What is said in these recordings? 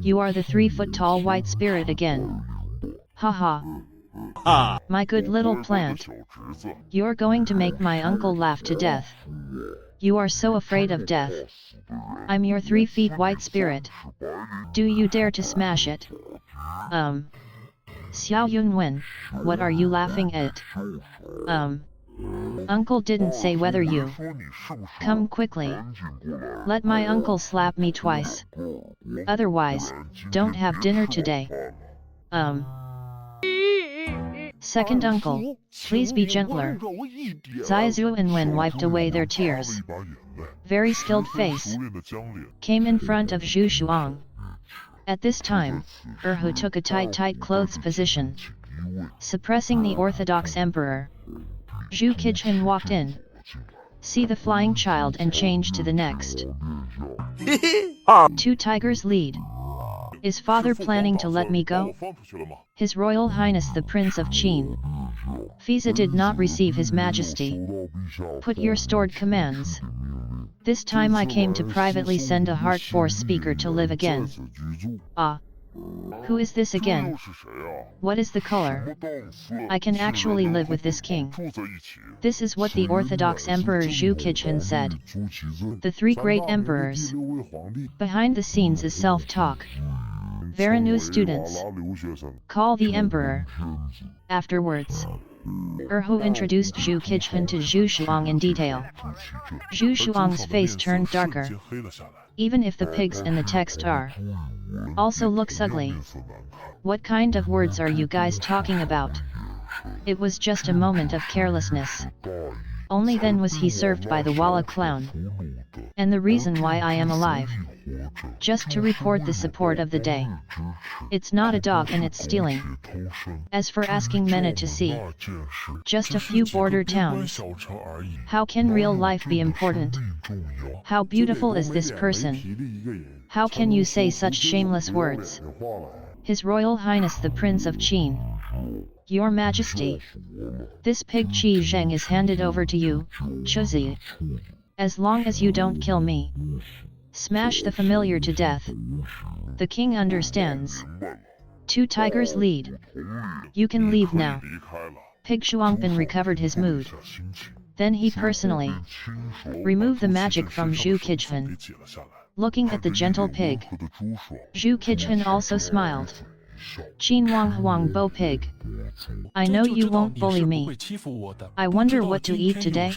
You are the 3-foot-tall white spirit again. Haha. My good little plant. You're going to make my uncle laugh to death. You are so afraid of death. I'm your 3 feet white spirit. Do you dare to smash it? Xiao Yunwen, what are you laughing at? Uncle didn't say whether you. Come quickly. Let my uncle slap me twice. Otherwise, don't have dinner today. Second uncle, please be gentler. Zai Zhu and Wen wiped away their tears. Very skilled face. Came in front of Zhu Shuang. At this time, Erhu took a tight clothes position, suppressing the orthodox emperor. Zhu Kijun walked in. See the flying child and change to the next. 2 tigers lead. Is father planning to let me go? His Royal Highness the Prince of Qin. Fiza did not receive His Majesty. Put your stored commands. This time I came to privately send a heart force speaker to live again. Ah. Who is this again? What is the color? I can actually live with this king. This is what the Orthodox Emperor Zhu Kijun said. The 3 great emperors. Behind the scenes is self-talk. Very new students. Call the emperor. Afterwards, Erhu introduced Zhu Kijun to Zhu Shuang in detail. Zhu Shuang's face turned darker. Even if the pigs in the text are also looks ugly. What kind of words are you guys talking about? It was just a moment of carelessness. Only then was he served by the Walla clown. And the reason why I am alive. Just to report the support of the day. It's not a dog and it's stealing. As for asking Mena to see. Just a few border towns. How can real life be important? How beautiful is this person? How can you say such shameless words? His Royal Highness the Prince of Qin. Your Majesty. This pig Qi Zheng is handed over to you, Chuzi. As long as you don't kill me. Smash the familiar to death. The king understands. 2 tigers lead. You can leave now. Pig Shuangpan recovered his mood. Then he personally removed the magic from Zhu Kijun. Looking at the gentle pig, Zhu Kijun also smiled. Qin Wang Huang Bo Pig. I know you won't bully me. I wonder what to eat today.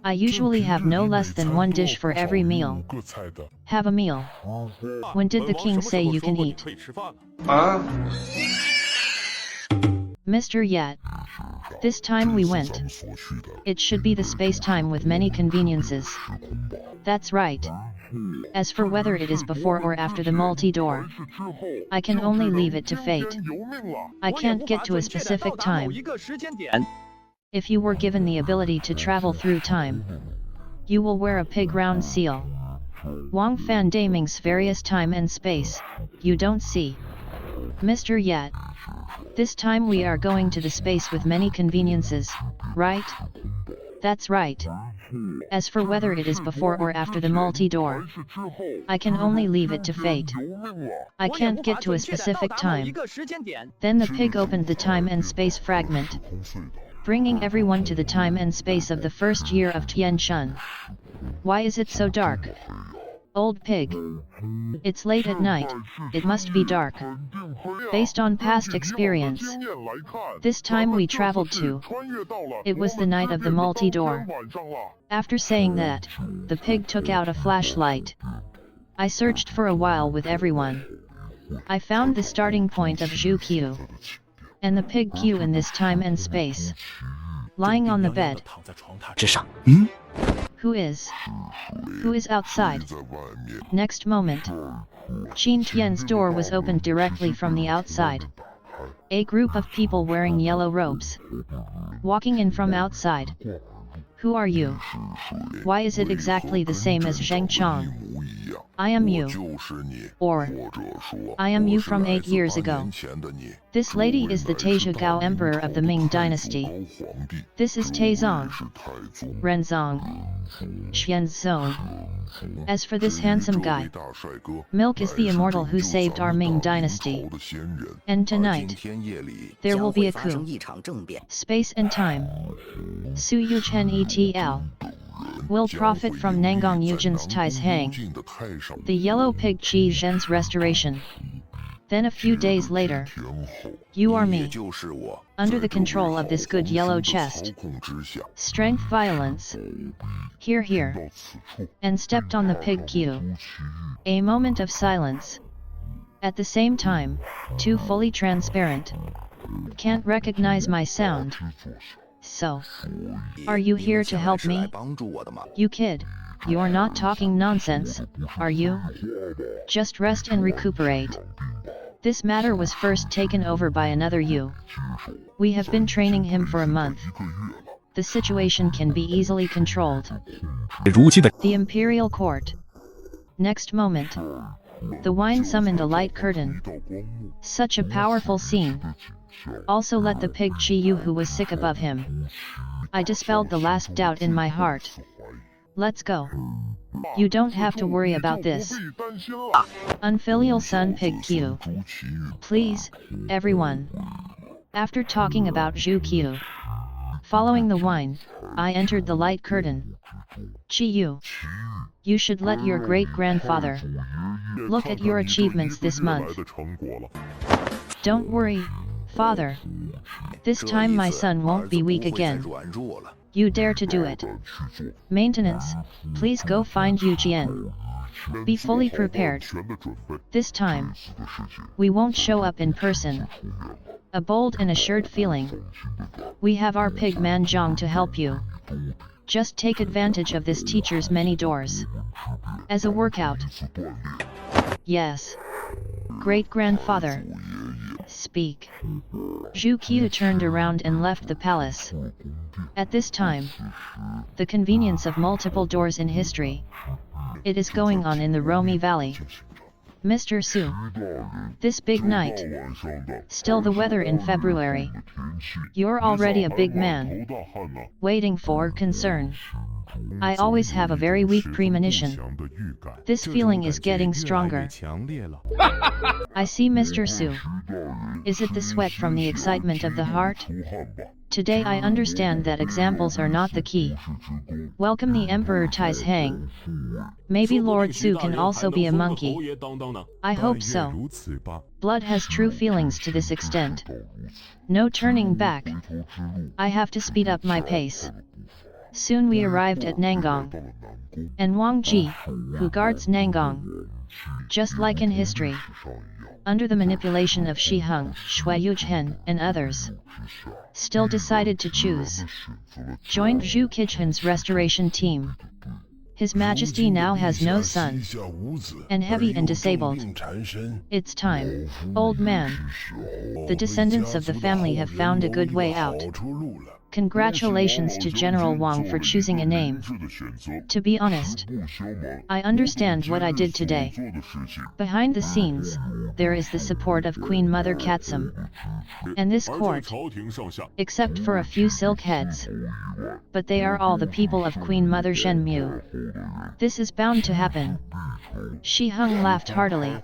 I usually have no less than 1 dish for every meal. Have a meal. When did the king say you can eat? Mr. Yat. This time we went. It should be the space-time with many conveniences. That's right. As for whether it is before or after the multi-door, I can only leave it to fate. I can't get to a specific time. If you were given the ability to travel through time, you will wear a pig round seal. Wang Fan Daming's various time and space, you don't see. Mr. Yat. This time we are going to the space with many conveniences, right? That's right. As for whether it is before or after the multi-door, I can only leave it to fate. I can't get to a specific time. Then the pig opened the time and space fragment, bringing everyone to the time and space of the first year of Tianchun. Why is it so dark? Old pig. It's late at night, it must be dark. Based on past experience, this time we traveled to. It was the night of the multi-door. After saying that, the pig took out a flashlight. I searched for a while with everyone. I found the starting point of Zhu Q. And the pig Q in this time and space. Lying on the bed. Who is outside? Next moment, Qin Tian's door was opened directly from the outside. A group of people wearing yellow robes, walking in from outside. Who are you? Why is it exactly the same as Zheng Chong? I am you. Or, I am you from 8 years ago. This lady is the Taizhou Emperor of the Ming Dynasty. This is Taizong, Renzong, Xianzong. As for this handsome guy, Milk is the immortal who saved our Ming Dynasty. And tonight, there will be a coup. Space and time. Zhu Youjian ETL will profit from Nangang Yujian's Tai's Hang, the yellow pig Qi Zhen's restoration. Then a few days later, you are me, under the control of this good yellow chest. Strength violence. Here. And stepped on the pig queue. A moment of silence. At the same time, too fully transparent. Can't recognize my sound. So, are you here to help me? You kid, you're not talking nonsense, are you? Just rest and recuperate. This matter was first taken over by another you. We have been training him for a month. The situation can be easily controlled. The Imperial Court. Next moment, the wine summoned a light curtain. Such a powerful scene. Also let the pig Chi Yu who was sick above him. I dispelled the last doubt in my heart. Let's go. You don't have to worry about this. Unfilial son Pig Q. Please, everyone. After talking about Zhu Q. Following the wine, I entered the light curtain. Chi Yu. You should let your great-grandfather look at your achievements this month. Don't worry, father. This time my son won't be weak again. You dare to do it. Maintenance, please go find Yujian. Be fully prepared. This time, we won't show up in person. A bold and assured feeling. We have our pig man Zhang to help you. Just take advantage of this teacher's many doors. As a workout. Yes. Great-grandfather. Speak. Zhu Qiu turned around and left the palace. At this time, the convenience of multiple doors in history. It is going on in the Romi Valley. Mr. Su. This big night. Still the weather in February. You're already a big man. Waiting for concern. I always have a very weak premonition. This feeling is getting stronger. I see Mr. Su. Is it the sweat from the excitement of the heart? Today I understand that examples are not the key. Welcome the Emperor Tai's Hang. Maybe Lord Su can also be a monkey. I hope so. Blood has true feelings to this extent. No turning back. I have to speed up my pace. Soon we arrived at Nangang. And Wang Ji, who guards Nangang. Just like in history. Under the manipulation of Shi Heng, Shui Yuzhen, and others. Still decided to choose. Joined Zhu Qijuan's restoration team. His Majesty now has no son. And heavy and disabled. It's time, old man. The descendants of the family have found a good way out. Congratulations to General Wang for choosing a name. To be honest, I understand what I did today. Behind the scenes, there is the support of Queen Mother Katsum. And this court, except for a few silk heads. But they are all the people of Queen Mother Zhenmu. This is bound to happen. Shi Heng laughed heartily.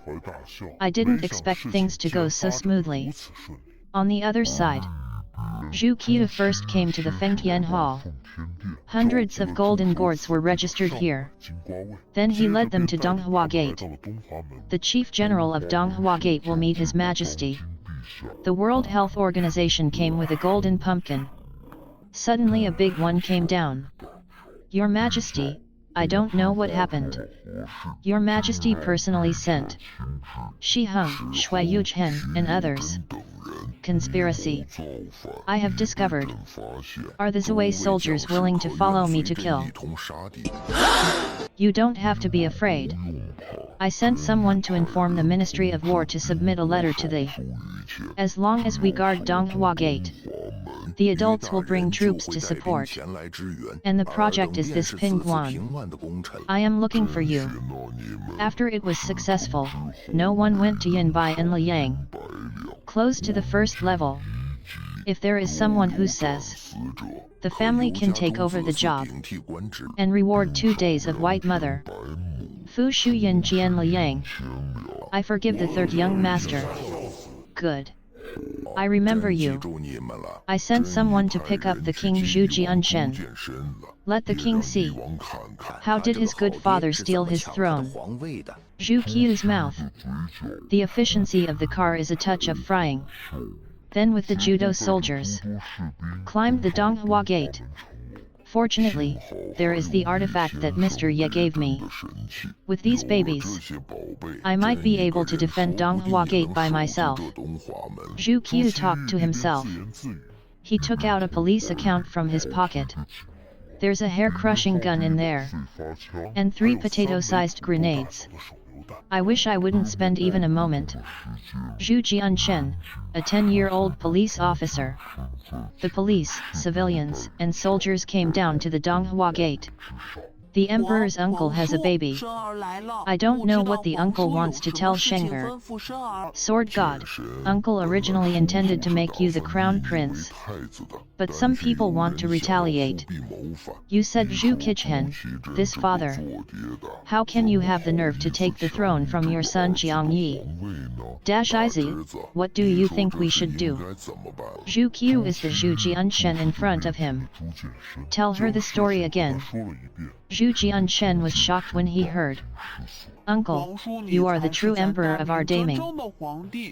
I didn't expect things to go so smoothly. On the other side, Zhu Qiu first came to the Fengtian Hall. Hundreds of golden gourds were registered here. Then he led them to Donghua Gate. The chief general of Donghua Gate will meet His Majesty. The World Health Organization came with a golden pumpkin. Suddenly a big one came down. Your Majesty, I don't know what happened. Your Majesty personally sent Shi Heng, Shui Yuzhen, and others. conspiracy I have discovered. Are the Zhuai soldiers willing to follow me to kill? You don't have to be afraid. I sent someone to inform the Ministry of War to submit a letter to the. As long as we guard Donghua Gate, the adults will bring troops to support. And the project is this Pingguan. I am looking for you. After it was successful, no one went to Yanbai and Liang. Close to the first level. If there is someone who says, the family can take over the job, and reward 2 days of White Mother. Fu Shuyan Jian Liang. I forgive the third young master. Good. I remember you. I sent someone to pick up the king Zhu Jianshen. Let the king see. How did his good father steal his throne? Zhu Qiu's mouth. The efficiency of the car is a touch of frying. Then with the judo soldiers, climbed the Donghua Gate. Fortunately, there is the artifact that Mr. Ye gave me. With these babies, I might be able to defend Donghua Gate by myself. Zhu Qiu talked to himself. He took out a police account from his pocket. There's a hair-crushing gun in there, and 3 potato-sized grenades. I wish I wouldn't spend even a moment. Zhu Jianshen, a 10-year-old police officer. The police, civilians, and soldiers came down to the Donghua Gate. The emperor's uncle has a baby. I don't know what the uncle wants to tell Shenger. Sword God, uncle originally intended to make you the crown prince. But some people want to retaliate. You said Zhu Qichen, this father. How can you have the nerve to take the throne from your son Jiangyi? Izi, what do you think we should do? Zhu Qiu is the Zhu Jianshen in front of him. Tell her the story again. Zhu Jianshen was shocked when he heard. Uncle, you are the true emperor of our Daming.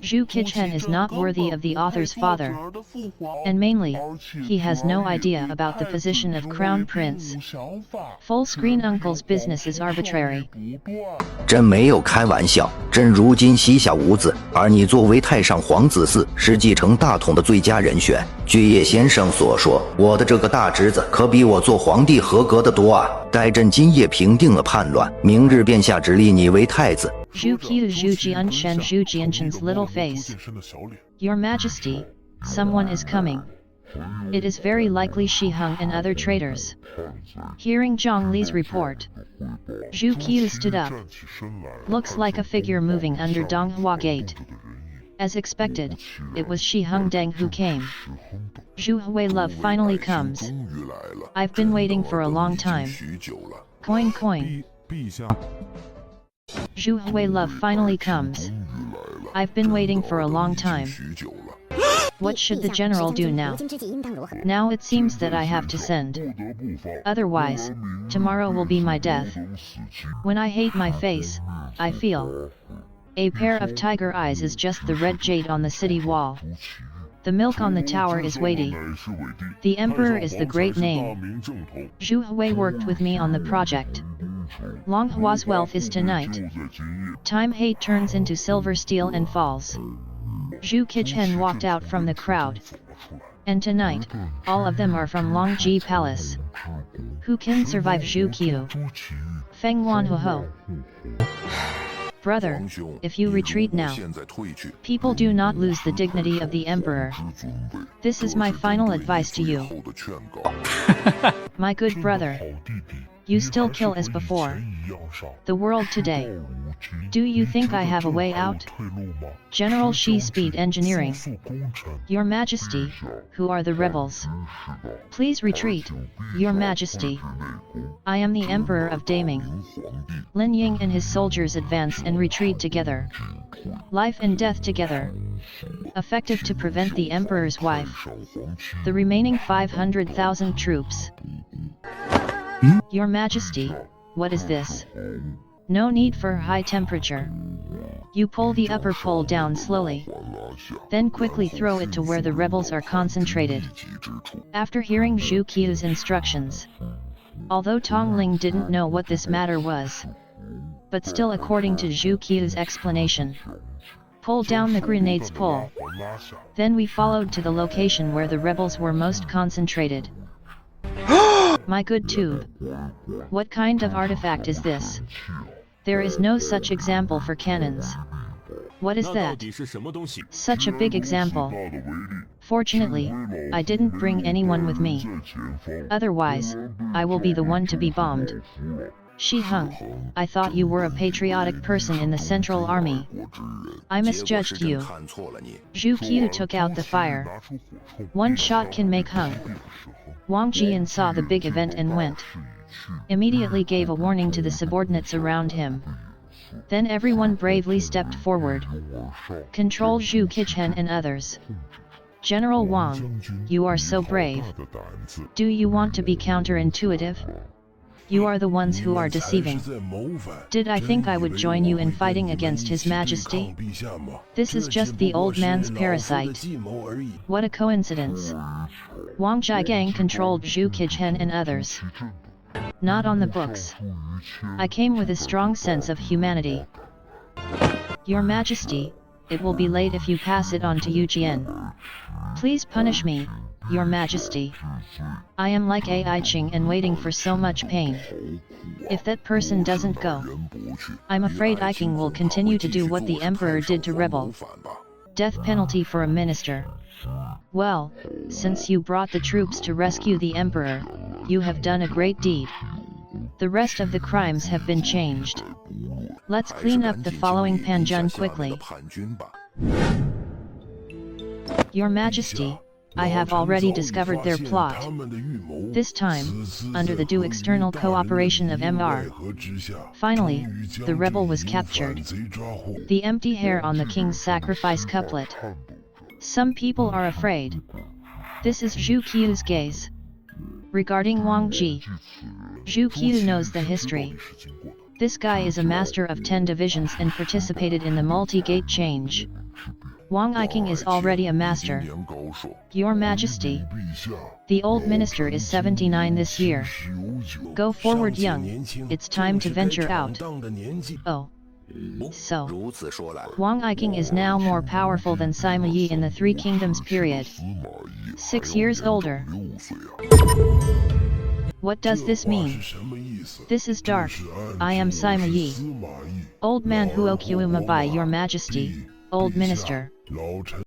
Zhu Qichen is not worthy of the author's father. And mainly, he has no idea about the position of crown prince. Full screen uncle's business is arbitrary. 朕没有开玩笑，朕如今膝下无子，而你作为太上皇子嗣，是继承大统的最佳人选。据叶先生所说，我的这个大侄子可比我做皇帝合格的多啊！待朕今夜平定了叛乱，明日便下旨立你为太子。Zhu Qiu Zhu Jianshen Zhu Jianshen's little face. Your Majesty, someone is coming. It is very likely Shi Hung and other traitors. Hearing Zhang Li's report, Zhu Qiu stood up. Looks like a figure moving under Donghua Gate. As expected, it was Shi Hung Deng who came. Zhu Hui love finally comes. I've been waiting for a long time. Coin coin. Zhu Hui love finally comes. I've been waiting for a long time. What should the general do now? Now it seems that I have to send. Otherwise, tomorrow will be my death. When I hate my face, I feel. A pair of tiger eyes is just the red jade on the city wall. The milk on the tower is weighty. The emperor is the great name. Zhu Hui worked with me on the project. Longhua's wealth is tonight. Time hate turns into silver steel and falls. Zhu Qichen walked out from the crowd. And tonight, all of them are from Longji Palace. Who can survive Zhu Qiu? Feng Wanhuo. Brother, if you retreat now, people do not lose the dignity of the emperor. This is my final advice to you. My good brother. You still kill as before. The world today. Do you think I have a way out? General Shi Speed Engineering. Your Majesty, who are the rebels? Please retreat, Your Majesty. I am the Emperor of Daming. Lin Ying and his soldiers advance and retreat together. Life and death together. Effective to prevent the Emperor's wife. The remaining 500,000 troops. Your Majesty, what is this? No need for high temperature. You pull the upper pole down slowly. Then quickly throw it to where the rebels are concentrated. After hearing Zhu Qiu's instructions. Although Tongling didn't know what this matter was. But still according to Zhu Qiu's explanation. Pull down the grenade's pole. Then we followed to the location where the rebels were most concentrated. My good tube. What kind of artifact is this? There is no such example for cannons. What is that? Such a big example. Fortunately, I didn't bring anyone with me. Otherwise, I will be the one to be bombed. Shi Heng, I thought you were a patriotic person in the Central Army. I misjudged you. Zhu Qiu took out the fire. One shot can make Heng. Wang Jian saw the big event and went. Immediately gave a warning to the subordinates around him. Then everyone bravely stepped forward. Control Zhu Qichen and others. General Wang, you are so brave. Do you want to be counterintuitive? You are the ones who are deceiving. Did I think I would join you in fighting against His Majesty? This is just the old man's parasite. What a coincidence. Wang Jigang controlled Zhu Qichen and others. Not on the books. I came with a strong sense of humanity. Your Majesty, it will be late if you pass it on to Youjian. Please punish me, Your Majesty. I am like Ai Ching and waiting for so much pain. If that person doesn't go, I'm afraid I King will continue to do what the Emperor did to rebel. Death penalty for a minister. Well, since you brought the troops to rescue the Emperor, you have done a great deed. The rest of the crimes have been changed. Let's clean up the following Panjun quickly. Your Majesty, I have already discovered their plot. This time, under the due external cooperation of MR. Finally, the rebel was captured. The empty hair on the king's sacrifice couplet. Some people are afraid. This is Zhu Qiu's gaze. Regarding Wang Ji, Zhu Qiu knows the history. This guy is a master of 10 divisions and participated in the multi-gate change. Wang Iking is already a master. Your Majesty, the old minister is 79 this year. Go forward young, it's time to venture out. Oh. So, Wang Iking is now more powerful than Sima Yi in the Three Kingdoms period. 6 years older. What does this mean? This is dark. I am Sima Yi. Old man Huo Qiuma by Your Majesty, old minister.